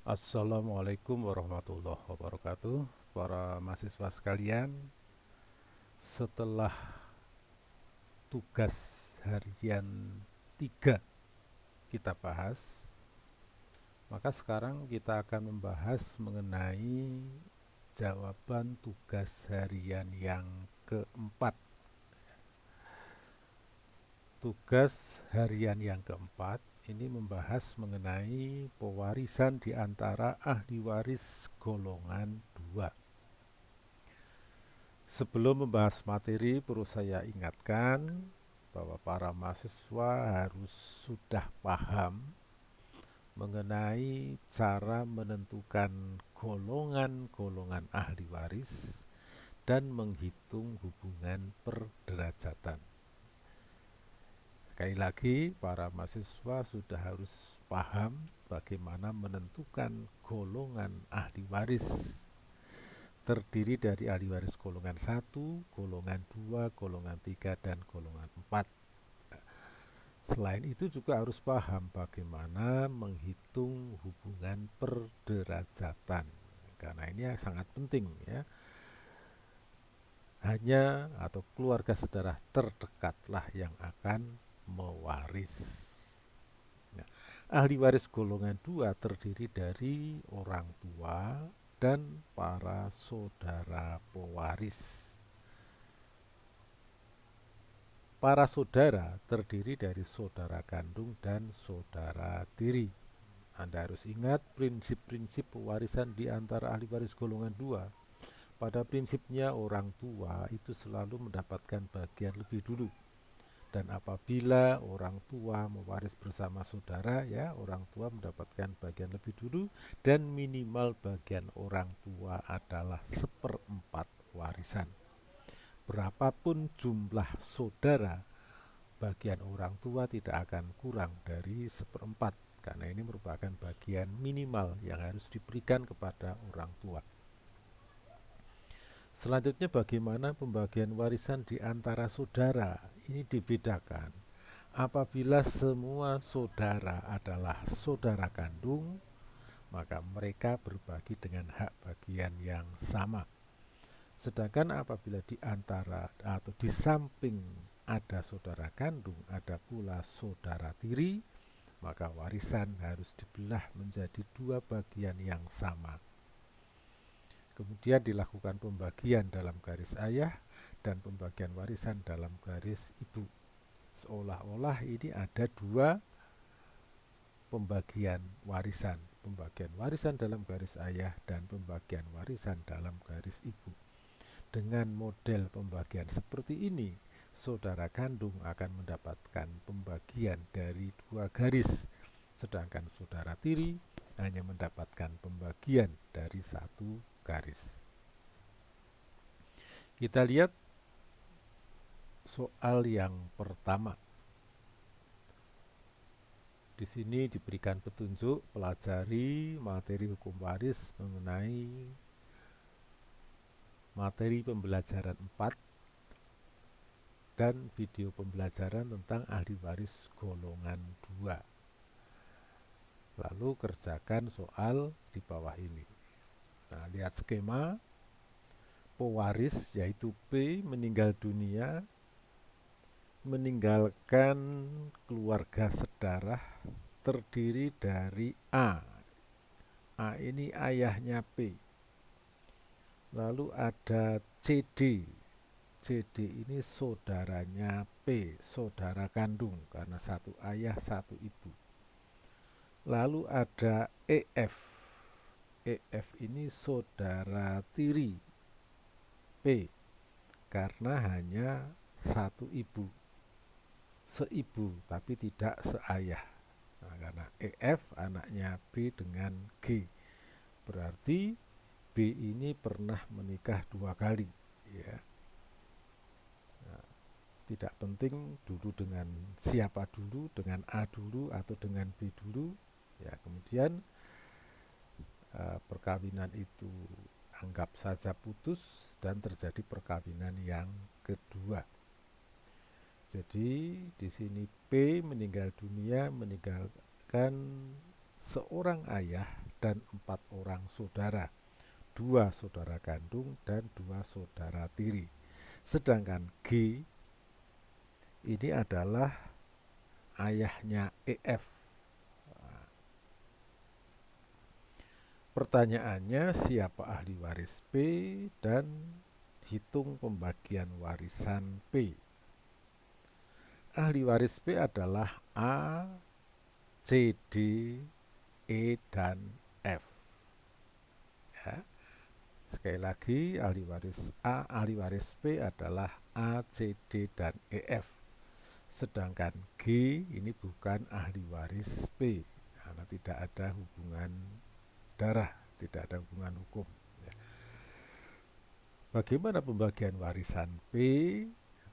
Assalamualaikum warahmatullahi wabarakatuh. Para mahasiswa sekalian, setelah tugas harian 3 kita bahas, maka sekarang kita akan membahas mengenai jawaban tugas harian yang keempat. Tugas harian yang keempat ini membahas mengenai pewarisan di antara ahli waris golongan 2. Sebelum membahas materi, perlu saya ingatkan bahwa para mahasiswa harus sudah paham mengenai cara menentukan golongan-golongan ahli waris dan menghitung hubungan perderajatan. Sekali lagi, para mahasiswa sudah harus paham bagaimana menentukan golongan ahli waris terdiri dari ahli waris golongan 1, golongan 2, golongan 3, dan golongan 4. Selain itu juga harus paham bagaimana menghitung hubungan perderajatan. Karena ini sangat penting ya. Hanya atau keluarga saudara terdekatlah yang akan mewaris. Nah, ahli waris golongan 2 terdiri dari orang tua dan para saudara pewaris. Para saudara terdiri dari saudara kandung dan saudara tiri. Anda harus ingat prinsip-prinsip pewarisan di antara ahli waris golongan 2. Pada prinsipnya orang tua itu selalu mendapatkan bagian lebih dulu. Dan apabila orang tua mewaris bersama saudara, ya, orang tua mendapatkan bagian lebih dulu dan minimal bagian orang tua adalah seperempat warisan. Berapapun jumlah saudara, bagian orang tua tidak akan kurang dari seperempat, karena ini merupakan bagian minimal yang harus diberikan kepada orang tua. Selanjutnya, bagaimana pembagian warisan di antara saudara? Ini dibedakan. Apabila semua saudara adalah saudara kandung, maka mereka berbagi dengan hak bagian yang sama. Sedangkan apabila di antara atau di samping ada saudara kandung, ada pula saudara tiri, maka warisan harus dibelah menjadi dua bagian yang sama. Kemudian dilakukan pembagian dalam garis ayah dan pembagian warisan dalam garis ibu. Seolah-olah ini ada dua pembagian warisan dalam garis ayah dan pembagian warisan dalam garis ibu. Dengan model pembagian seperti ini, saudara kandung akan mendapatkan pembagian dari dua garis, sedangkan saudara tiri hanya mendapatkan pembagian dari satu garis. Kita lihat soal yang pertama. Di sini diberikan petunjuk pelajari materi hukum waris mengenai materi pembelajaran 4 dan video pembelajaran tentang ahli waris golongan 2. Lalu kerjakan soal di bawah ini. Nah, lihat skema. Pewaris yaitu P meninggal dunia, meninggalkan keluarga sedarah terdiri dari A. A ini ayahnya P. Lalu ada CD. CD ini saudaranya P, saudara kandung karena satu ayah satu ibu. Lalu ada EF. EF ini saudara tiri P karena hanya satu ibu, seibu tapi tidak seayah. Nah, karena EF anaknya B dengan G, berarti B ini pernah menikah 2 kali, ya. Nah, tidak penting dulu dengan siapa dulu, dengan A dulu atau dengan B dulu, ya. Kemudian perkawinan itu anggap saja putus dan terjadi perkawinan yang kedua. Jadi di sini P meninggal dunia meninggalkan seorang ayah dan 4 orang saudara, 2 saudara kandung dan 2 saudara tiri. Sedangkan G ini adalah ayahnya EF. Pertanyaannya, siapa ahli waris P dan hitung pembagian warisan P. Ahli waris P adalah A, C, D, E, dan F. Ya. Sekali lagi, ahli waris P adalah A, C, D, dan EF. Sedangkan G ini bukan ahli waris P, karena tidak ada hubungan darah, tidak ada hubungan hukum. Ya. Bagaimana pembagian warisan P?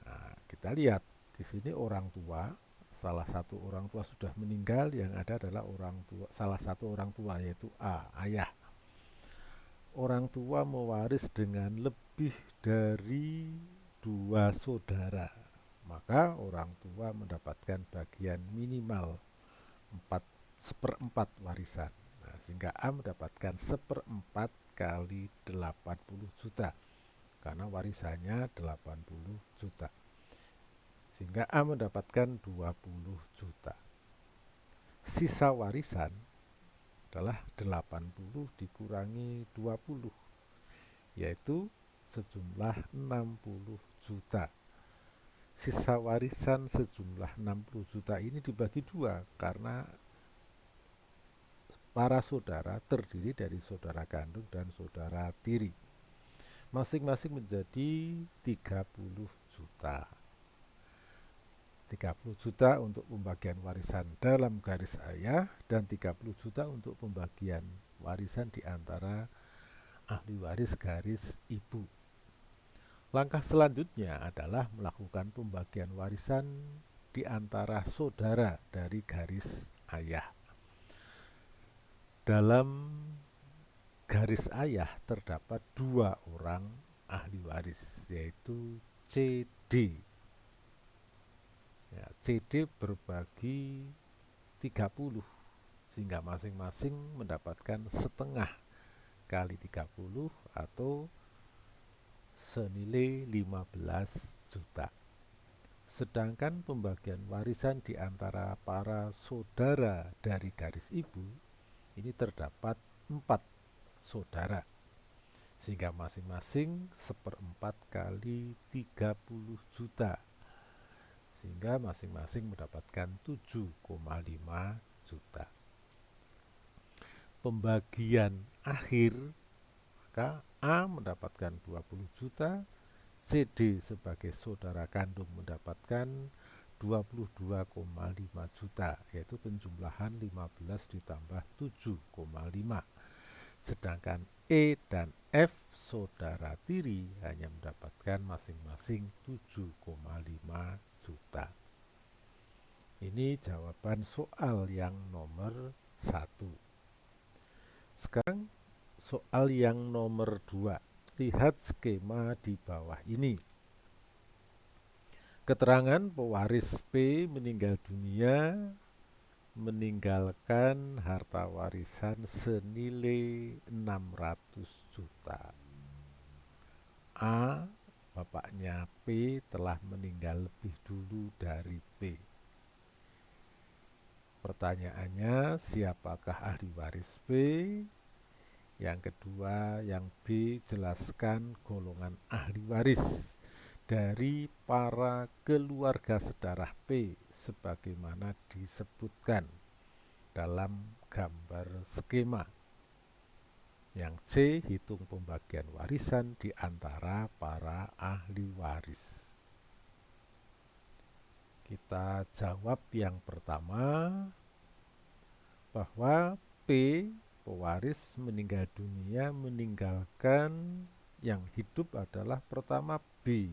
Nah, kita lihat di sini orang tua, salah satu orang tua sudah meninggal, yang ada adalah salah satu orang tua yaitu A, ayah. Orang tua mewaris dengan lebih dari 2 saudara, maka orang tua mendapatkan bagian minimal 1/4 warisan. Nah, sehingga A mendapatkan 1/4 kali 80 juta, karena warisannya 80 juta. Sehingga A mendapatkan 20 juta. Sisa warisan adalah 80 dikurangi 20, yaitu sejumlah 60 juta. Sisa warisan sejumlah 60 juta ini dibagi 2 karena para saudara terdiri dari saudara kandung dan saudara tiri. Masing-masing menjadi 30 juta. 30 juta untuk pembagian warisan dalam garis ayah dan 30 juta untuk pembagian warisan di antara ahli waris garis ibu. Langkah selanjutnya adalah melakukan pembagian warisan di antara saudara dari garis ayah. Dalam garis ayah terdapat 2 orang ahli waris, yaitu CD. Ya, CD berbagi 30, sehingga masing-masing mendapatkan setengah kali 30 atau senilai 15 juta. Sedangkan pembagian warisan di antara para saudara dari garis ibu ini terdapat 4 saudara, sehingga masing-masing 1/4 kali 30 juta, sehingga masing-masing mendapatkan 7,5 juta. Pembagian akhir, maka A mendapatkan 20 juta, CD sebagai saudara kandung mendapatkan 22,5 juta, yaitu penjumlahan 15 ditambah 7,5. Sedangkan E dan F saudara tiri hanya mendapatkan masing-masing 7,5 juta. Ini jawaban soal yang nomor 1. Sekarang soal yang nomor 2. Lihat skema di bawah ini. Keterangan pewaris P meninggal dunia meninggalkan harta warisan senilai 600 juta. A, bapaknya P telah meninggal lebih dulu dari P. Pertanyaannya, siapakah ahli waris P? Yang kedua, yang B, jelaskan golongan ahli waris dari para keluarga sedarah P sebagaimana disebutkan dalam gambar skema. Yang C, hitung pembagian warisan di antara para ahli waris. Kita jawab yang pertama, bahwa P, pewaris meninggal dunia meninggalkan yang hidup adalah pertama B.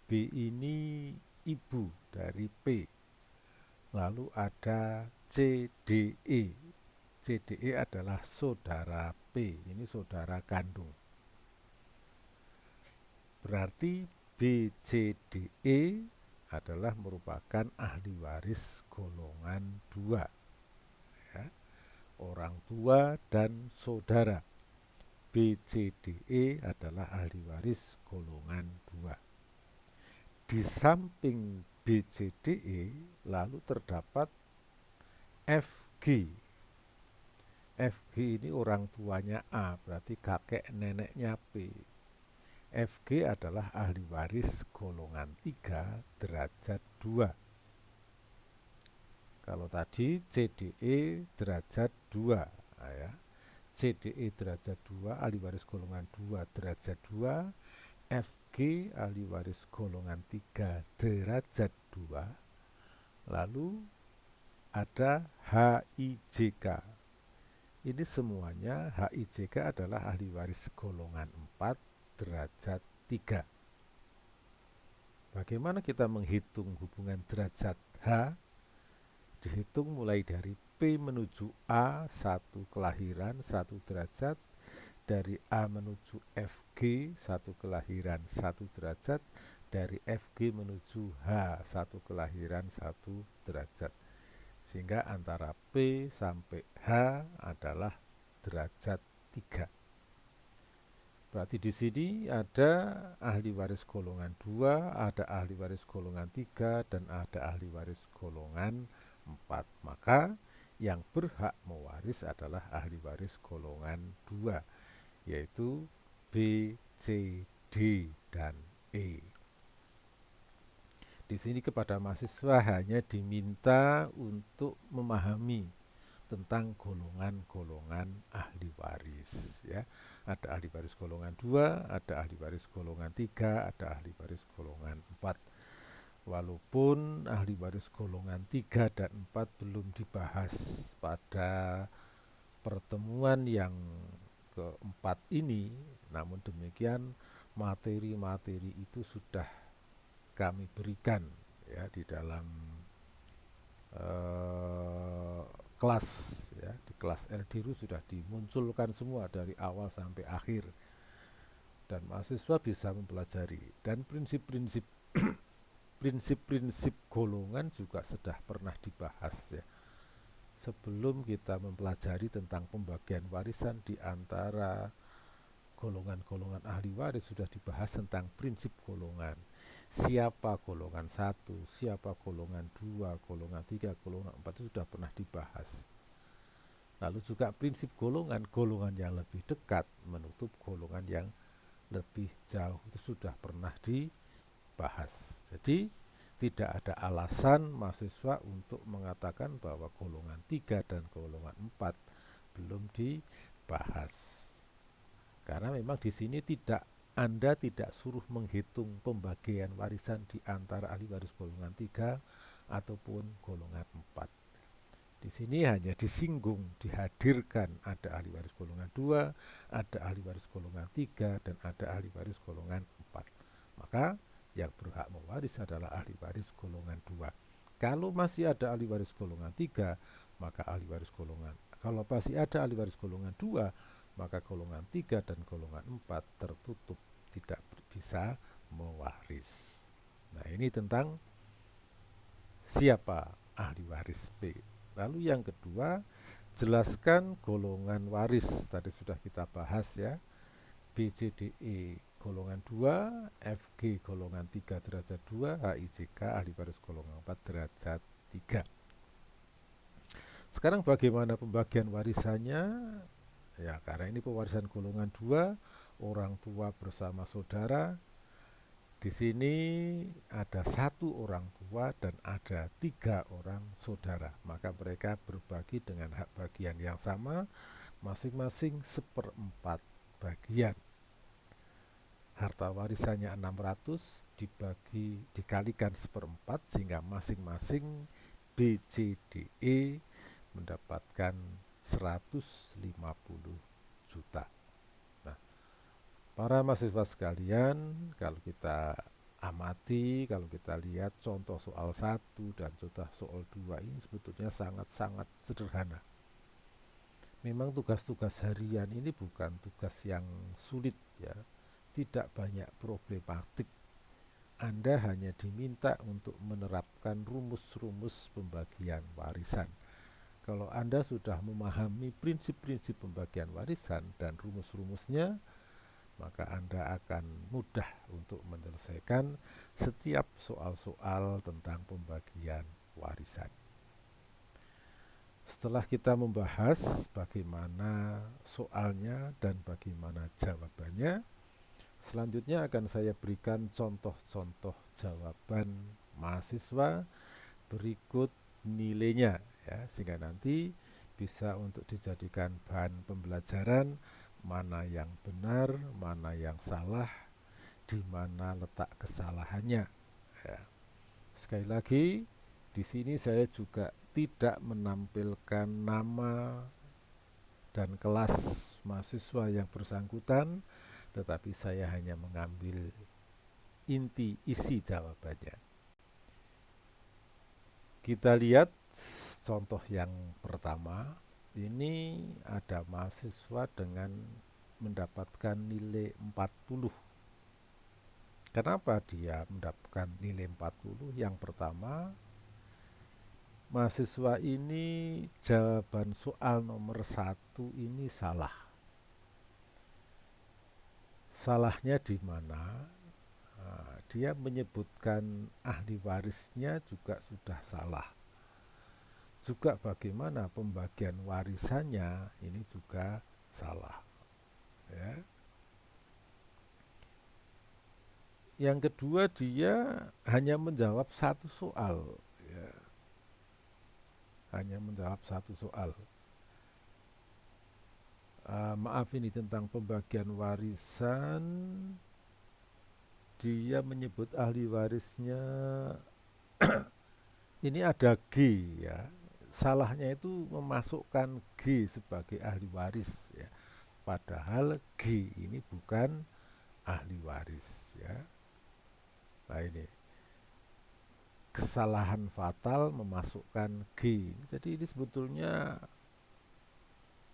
B ini ibu dari P. Lalu ada CDE. CDE adalah saudara P, ini saudara kandung. Berarti BCDE adalah merupakan ahli waris golongan 2. Ya. orang tua dan saudara. B, C, D, E adalah ahli waris golongan 2. Di samping B, C, D, E lalu terdapat F, G. F, G ini orang tuanya A, berarti kakek neneknya P. F, G adalah ahli waris golongan 3 derajat 2. Kalau tadi C, D, E derajat 2, nah ya. C, D, E derajat 2, ahli waris golongan 2 derajat 2. F, G ahli waris golongan 3 derajat 2. Lalu ada H, I, J, K. Ini semuanya H, I, J, K adalah ahli waris golongan 4 derajat 3. Bagaimana kita menghitung hubungan derajat H? Dihitung mulai dari P menuju A 1 kelahiran 1 derajat, dari A menuju FG 1 kelahiran 1 derajat, dari FG menuju H 1 kelahiran 1 derajat. Sehingga antara P sampai H adalah derajat 3. Berarti di sini ada ahli waris golongan 2, ada ahli waris golongan 3, dan ada ahli waris golongan 4. Maka yang berhak mewaris adalah ahli waris golongan 2, yaitu B, C, D, dan E. Di sini kepada mahasiswa hanya diminta untuk memahami tentang golongan-golongan ahli waris, ya. Ada ahli waris golongan 2, ada ahli waris golongan 3, ada ahli waris golongan 4. Walaupun ahli waris golongan 3 dan 4 belum dibahas pada pertemuan yang keempat ini, namun demikian materi-materi itu sudah kami berikan ya di dalam kelas, ya, di kelas LDRU sudah dimunculkan semua dari awal sampai akhir, dan mahasiswa bisa mempelajari, dan prinsip-prinsip prinsip-prinsip golongan juga sudah pernah dibahas, ya. Sebelum kita mempelajari tentang pembagian warisan di antara golongan-golongan ahli waris, sudah dibahas tentang prinsip golongan. Siapa golongan 1, siapa golongan 2, golongan 3, golongan 4 itu sudah pernah dibahas. Lalu juga prinsip golongan, golongan yang lebih dekat menutup golongan yang lebih jauh, itu sudah pernah dibahas. Jadi tidak ada alasan mahasiswa untuk mengatakan bahwa golongan 3 dan golongan 4 belum dibahas. Karena memang di sini Anda tidak suruh menghitung pembagian warisan di antara ahli waris golongan 3 ataupun golongan 4. Di sini hanya disinggung, dihadirkan ada ahli waris golongan 2, ada ahli waris golongan 3, dan ada ahli waris golongan 4. Maka yang berhak mewaris adalah ahli waris golongan 2. Kalau masih ada ahli waris golongan 3, maka ahli waris golongan, kalau masih ada ahli waris golongan 2, maka golongan 3 dan golongan 4 tertutup, tidak bisa mewaris. Nah, ini tentang siapa ahli waris P. Lalu yang kedua, jelaskan golongan waris. Tadi sudah kita bahas, ya. B, C, D, E golongan 2, FG golongan 3 derajat 2, HIJK ahli waris golongan 4 derajat 3. Sekarang bagaimana pembagian warisannya? Ya, karena ini pewarisan golongan 2, orang tua bersama saudara. Di sini ada 1 orang tua dan ada 3 orang saudara. Maka mereka berbagi dengan hak bagian yang sama, masing-masing 1/4 bagian. Harta warisannya 600 dikalikan 1/4, sehingga masing-masing B, C, D, E mendapatkan 150 juta. Nah, para mahasiswa sekalian, kalau kita amati, kalau kita lihat contoh soal 1 dan contoh soal 2 ini sebetulnya sangat-sangat sederhana. Memang tugas-tugas harian ini bukan tugas yang sulit, ya. Tidak banyak problematik. Anda hanya diminta untuk menerapkan rumus-rumus pembagian warisan. Kalau Anda sudah memahami prinsip-prinsip pembagian warisan dan rumus-rumusnya, maka Anda akan mudah untuk menyelesaikan setiap soal-soal tentang pembagian warisan. Setelah kita membahas bagaimana soalnya dan bagaimana jawabannya, selanjutnya akan saya berikan contoh-contoh jawaban mahasiswa berikut nilainya, ya, sehingga nanti bisa untuk dijadikan bahan pembelajaran mana yang benar, mana yang salah, di mana letak kesalahannya. Ya. Sekali lagi, di sini saya juga tidak menampilkan nama dan kelas mahasiswa yang bersangkutan, tetapi saya hanya mengambil inti isi jawabannya. Kita lihat contoh yang pertama. Ini ada mahasiswa dengan mendapatkan nilai 40. Kenapa dia mendapatkan nilai 40? Yang pertama, mahasiswa ini jawaban soal nomor 1 ini salah. Salahnya di mana? Nah, dia menyebutkan ahli warisnya juga sudah salah. Juga bagaimana pembagian warisannya ini juga salah. Ya. Yang kedua, dia hanya menjawab satu soal. Ya. Hanya menjawab satu soal. Maaf, ini tentang pembagian warisan. Dia menyebut ahli warisnya ini ada G, ya. Salahnya itu memasukkan G sebagai ahli waris, ya. Padahal G ini bukan ahli waris, ya. Nah, ini kesalahan fatal memasukkan G. Jadi ini sebetulnya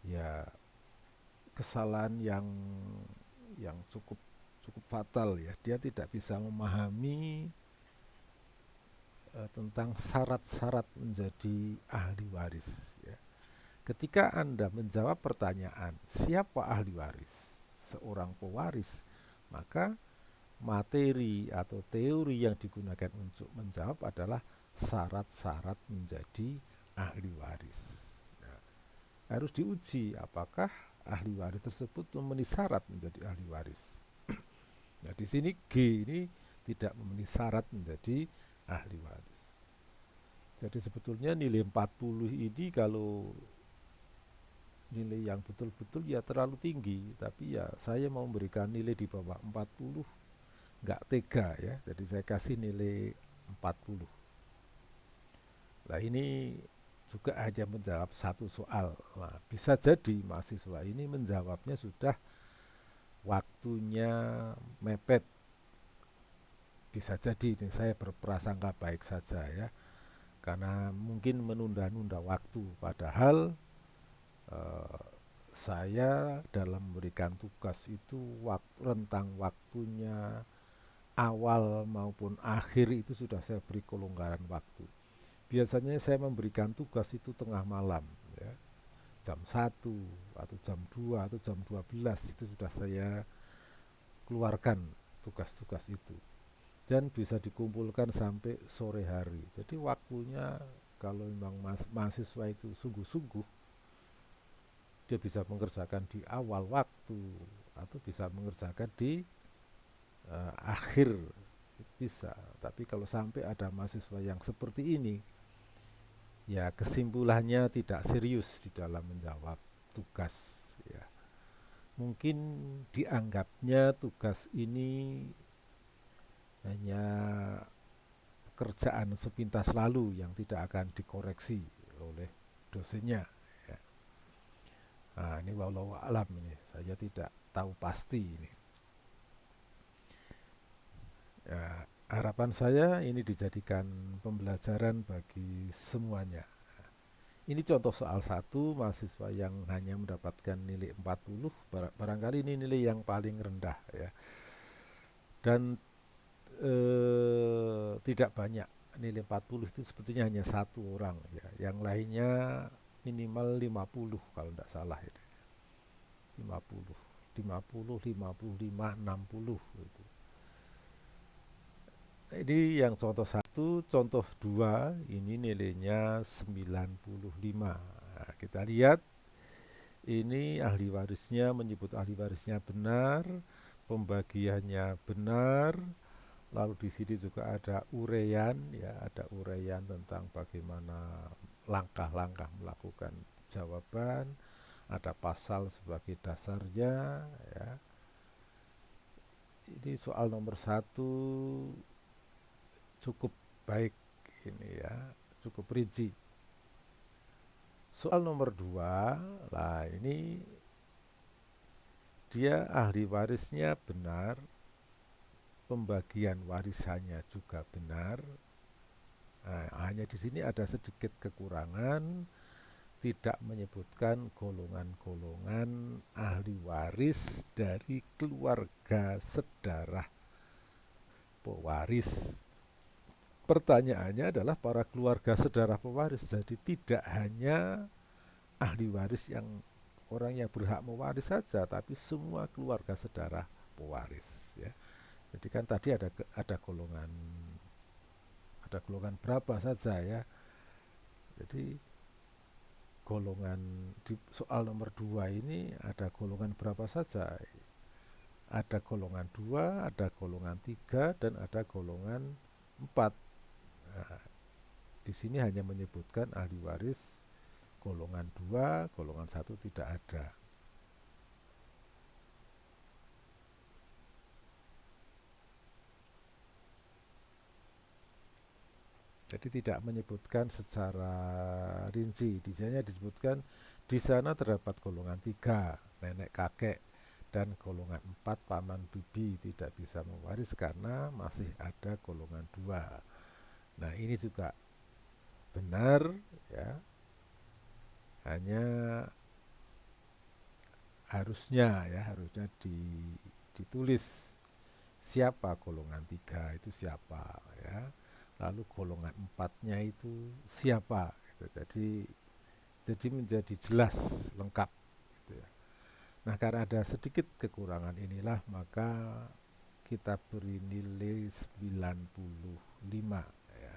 ya kesalahan yang cukup fatal, ya. Dia tidak bisa memahami tentang syarat-syarat menjadi ahli waris, ya. Ketika Anda menjawab pertanyaan siapa ahli waris, seorang pewaris, maka materi atau teori yang digunakan untuk menjawab adalah syarat-syarat menjadi ahli waris. Nah, harus diuji apakah ahli waris tersebut memenuhi syarat menjadi ahli waris. Nah, di sini G ini tidak memenuhi syarat menjadi ahli waris. Jadi sebetulnya nilai 40 ini kalau nilai yang betul-betul ya terlalu tinggi, tapi ya saya mau memberikan nilai di bawah 40 nggak tega, ya. Jadi saya kasih nilai 40. Nah, ini juga hanya menjawab satu soal. Nah, bisa jadi mahasiswa ini menjawabnya sudah waktunya mepet. Bisa jadi ini saya berprasangka baik saja, ya. Karena mungkin menunda-nunda waktu, padahal eh, saya dalam memberikan tugas itu rentang waktunya awal maupun akhir itu sudah saya beri kelonggaran waktu. Biasanya saya memberikan tugas itu tengah malam, ya. Jam 1 atau jam 2 atau jam 12 itu sudah saya keluarkan tugas-tugas itu. Dan bisa dikumpulkan sampai sore hari. Jadi waktunya kalau memang mahasiswa itu sungguh-sungguh, dia bisa mengerjakan di awal waktu atau bisa mengerjakan di akhir, bisa. Tapi kalau sampai ada mahasiswa yang seperti ini, ya kesimpulannya tidak serius di dalam menjawab tugas, ya. Mungkin dianggapnya tugas ini hanya pekerjaan sepintas lalu yang tidak akan dikoreksi oleh dosennya, ya. Nah, ini wallahu alam, ini saya tidak tahu pasti ini. Ya, harapan saya ini dijadikan pembelajaran bagi semuanya. Ini contoh soal 1, mahasiswa yang hanya mendapatkan nilai 40, barangkali ini nilai yang paling rendah, ya. Dan tidak banyak, nilai 40 itu sebetulnya hanya satu orang, ya. Yang lainnya minimal 50 kalau tidak salah itu. 50, 50, 55, 60 gitu. Ini yang contoh satu, contoh dua, ini nilainya 95. Nah, kita lihat ini ahli warisnya menyebut ahli warisnya benar, pembagiannya benar, lalu di sini juga ada uraian, ya, ada uraian tentang bagaimana langkah-langkah melakukan jawaban, ada pasal sebagai dasarnya, ya. Ini soal nomor satu cukup baik ini ya, cukup rinci. Soal nomor dua, lah ini dia ahli warisnya benar, pembagian warisannya juga benar. Nah, hanya di sini ada sedikit kekurangan, tidak menyebutkan golongan-golongan ahli waris dari keluarga sedarah pewaris. Pertanyaannya adalah para keluarga sedarah pewaris, jadi tidak hanya ahli waris yang orang yang berhak mewaris saja, tapi semua keluarga sedarah pewaris, ya. Jadi kan tadi ada golongan berapa saja, ya. Jadi golongan di soal nomor 2 ini ada golongan berapa saja? Ada golongan 2, ada golongan 3, dan ada golongan 4. Nah, di sini hanya menyebutkan ahli waris golongan 2, golongan 1 tidak ada. Jadi tidak menyebutkan secara rinci. Di sana disebutkan di sana terdapat golongan 3, nenek kakek, dan golongan 4, paman bibi tidak bisa mewaris karena masih ada golongan 2. Nah, ini juga benar, ya. Hanya harusnya ditulis siapa golongan 3 itu siapa, ya. Lalu golongan 4-nya itu siapa gitu. Jadi menjadi jelas, lengkap gitu ya. Nah, karena ada sedikit kekurangan inilah maka kita beri nilai 95, ya.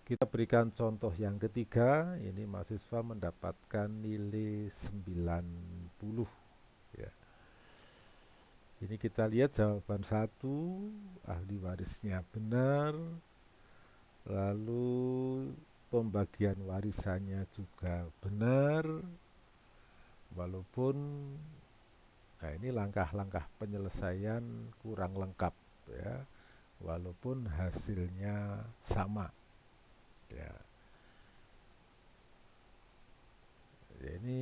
Kita berikan contoh yang ketiga, ini mahasiswa mendapatkan nilai 90, ya. Ini kita lihat jawaban satu, ahli warisnya benar, lalu pembagian warisannya juga benar, walaupun nah ini langkah-langkah penyelesaian kurang lengkap, ya, walaupun hasilnya sama, ya. Ini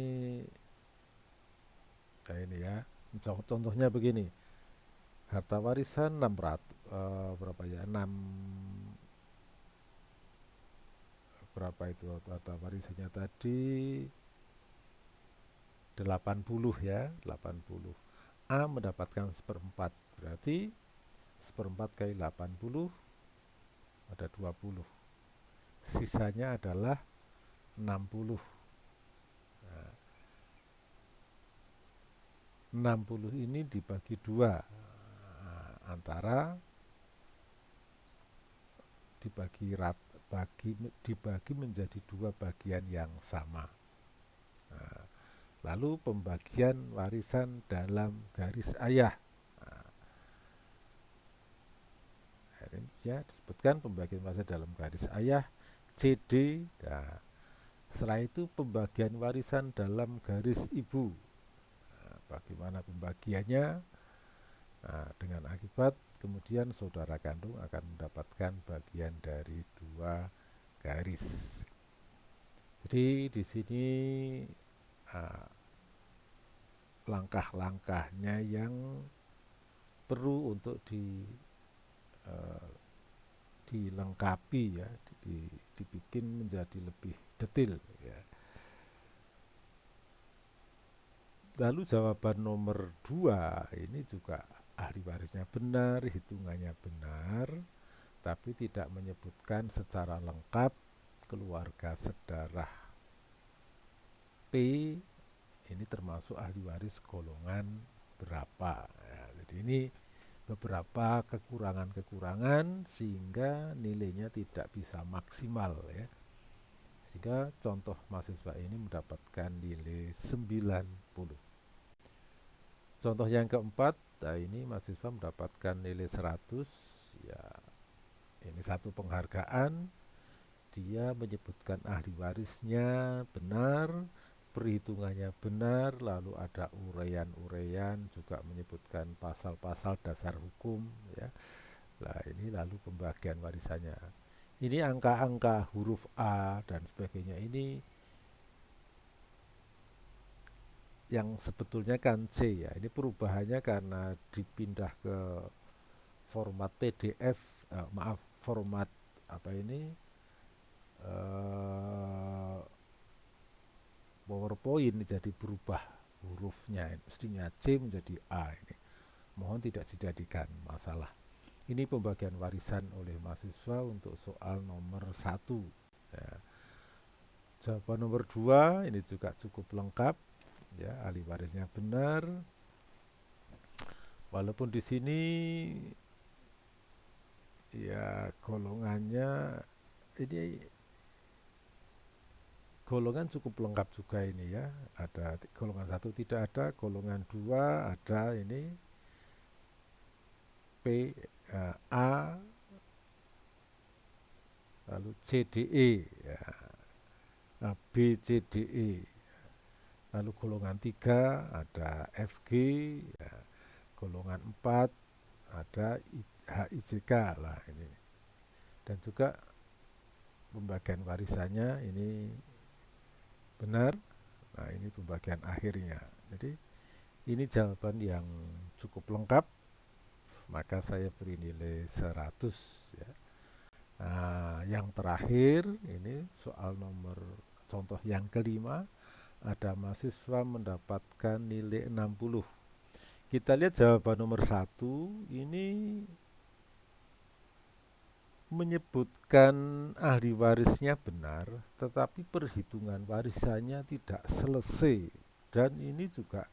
ini ya, contohnya begini, harta warisan 600, berapa ya, 6, berapa itu harta warisannya tadi, 80, ya, 80. A mendapatkan seperempat, berarti seperempat kali 80 ada 20. Sisanya adalah 60. Nah, 60 ini dibagi dua, antara dibagi menjadi dua bagian yang sama. Nah, lalu pembagian warisan dalam garis ayah. Nah, ini ya disebutkan pembagian warisan dalam garis ayah CD. Nah, setelah itu pembagian warisan dalam garis ibu. Nah, bagaimana pembagiannya? Nah, dengan akibat kemudian saudara kandung akan mendapatkan bagian dari dua garis. Jadi di sini langkah-langkahnya yang perlu untuk dilengkapi, ya, dibikin menjadi lebih detail, ya. Lalu jawaban nomor 2 ini juga ahli warisnya benar, hitungannya benar, tapi tidak menyebutkan secara lengkap keluarga sedarah P ini termasuk ahli waris golongan berapa ya, jadi ini beberapa kekurangan-kekurangan sehingga nilainya tidak bisa maksimal ya, sehingga contoh mahasiswa ini mendapatkan nilai 90. Contoh yang keempat, nah ini mahasiswa mendapatkan nilai 100 ya, ini satu penghargaan. Dia menyebutkan ahli warisnya benar, perhitungannya benar, lalu ada uraian-uraian, juga menyebutkan pasal-pasal dasar hukum ya. Nah, ini lalu pembagian warisannya. Ini angka-angka huruf A dan sebagainya ini yang sebetulnya kan C ya. Ini perubahannya karena dipindah ke format PDF, maaf, format apa ini, eh, PowerPoint, jadi berubah hurufnya, mestinya C menjadi A ini. Mohon tidak dijadikan masalah. Ini pembagian warisan oleh mahasiswa untuk soal nomor 1 ya. Jawaban nomor 2 ini juga cukup lengkap ya, ahli warisnya benar. Walaupun di sini ya golongannya ini golongan cukup lengkap juga ini ya. Ada golongan 1 tidak ada, golongan 2 ada ini P, A, lalu C, D, E ya. Nah, B, C, D, E. Lalu golongan 3 ada F, G ya. Golongan 4 ada H, I, J, K lah ini. Dan juga pembagian warisannya ini benar. Nah, ini pembagian akhirnya. Jadi ini jawaban yang cukup lengkap, maka saya beri nilai 100 ya. Nah, yang terakhir ini soal nomor contoh yang kelima, ada mahasiswa mendapatkan nilai 60. Kita lihat jawaban nomor 1 ini menyebutkan ahli warisnya benar, tetapi perhitungan warisannya tidak selesai. Dan ini juga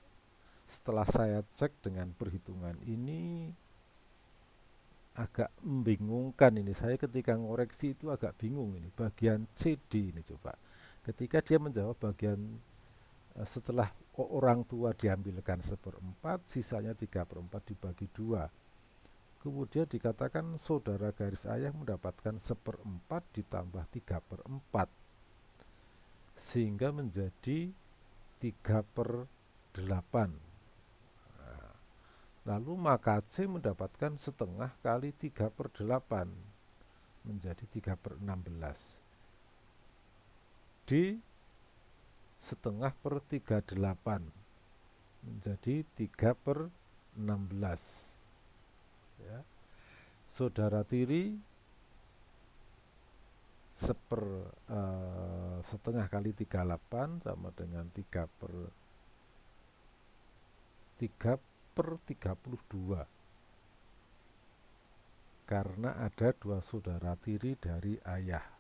setelah saya cek dengan perhitungan ini agak membingungkan ini. Saya ketika ngoreksi itu agak bingung ini. Bagian CD ini coba. Ketika dia menjawab bagian setelah orang tua diambilkan 1/4, sisanya 3/4 dibagi 2. Kemudian dikatakan saudara garis ayah mendapatkan 1/4 ditambah 3/4. Sehingga menjadi 3/8. Lalu maka C mendapatkan setengah kali 3/8 menjadi 3/16. D setengah per 38 menjadi 3/16 ya. Saudara tiri setengah kali 38 sama dengan 3/32 karena ada 2 saudara tiri dari ayah.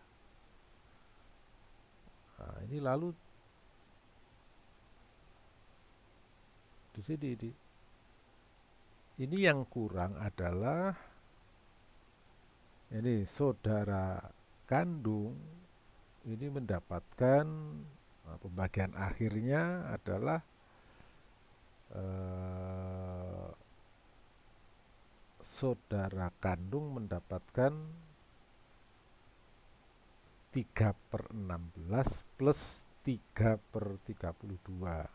Nah, ini lalu di sini ini yang kurang adalah ini saudara kandung ini mendapatkan pembagian akhirnya adalah saudara kandung mendapatkan 3/16 plus 3/32.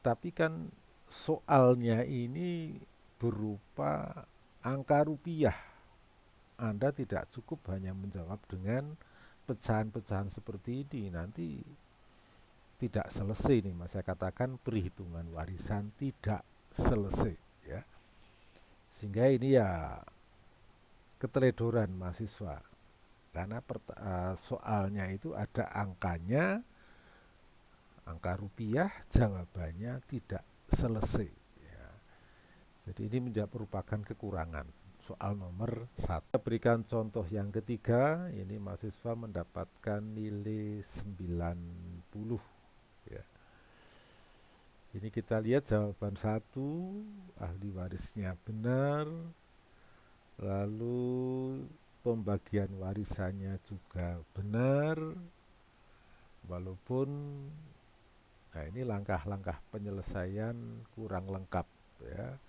Tapi kan soalnya ini berupa angka rupiah. Anda tidak cukup hanya menjawab dengan pecahan-pecahan seperti ini. Nanti tidak selesai nih, Mas. Saya katakan perhitungan warisan tidak selesai ya. Sehingga ini ya keteledoran mahasiswa. Karena soalnya itu ada angkanya, angka rupiah, jawabannya tidak selesai ya. Jadi ini merupakan kekurangan soal nomor 1. Berikan contoh yang ketiga, ini mahasiswa mendapatkan nilai 90. ya. Ini kita lihat jawaban satu, ahli warisnya benar, lalu pembagian warisannya juga benar, walaupun nah ini langkah-langkah penyelesaian kurang lengkap ya,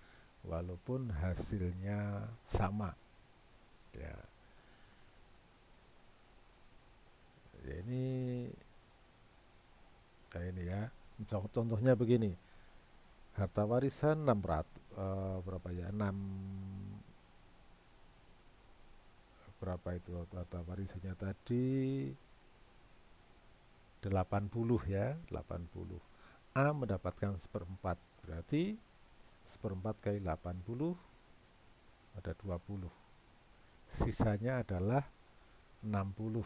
walaupun hasilnya sama ya. Ini nah ini ya. Contohnya begini. Harta warisan 600 berapa ya? 6 berapa itu harta warisannya tadi 80 ya, 80. A mendapatkan seperempat, berarti seperempat kali 80 ada 20. Sisanya adalah 60.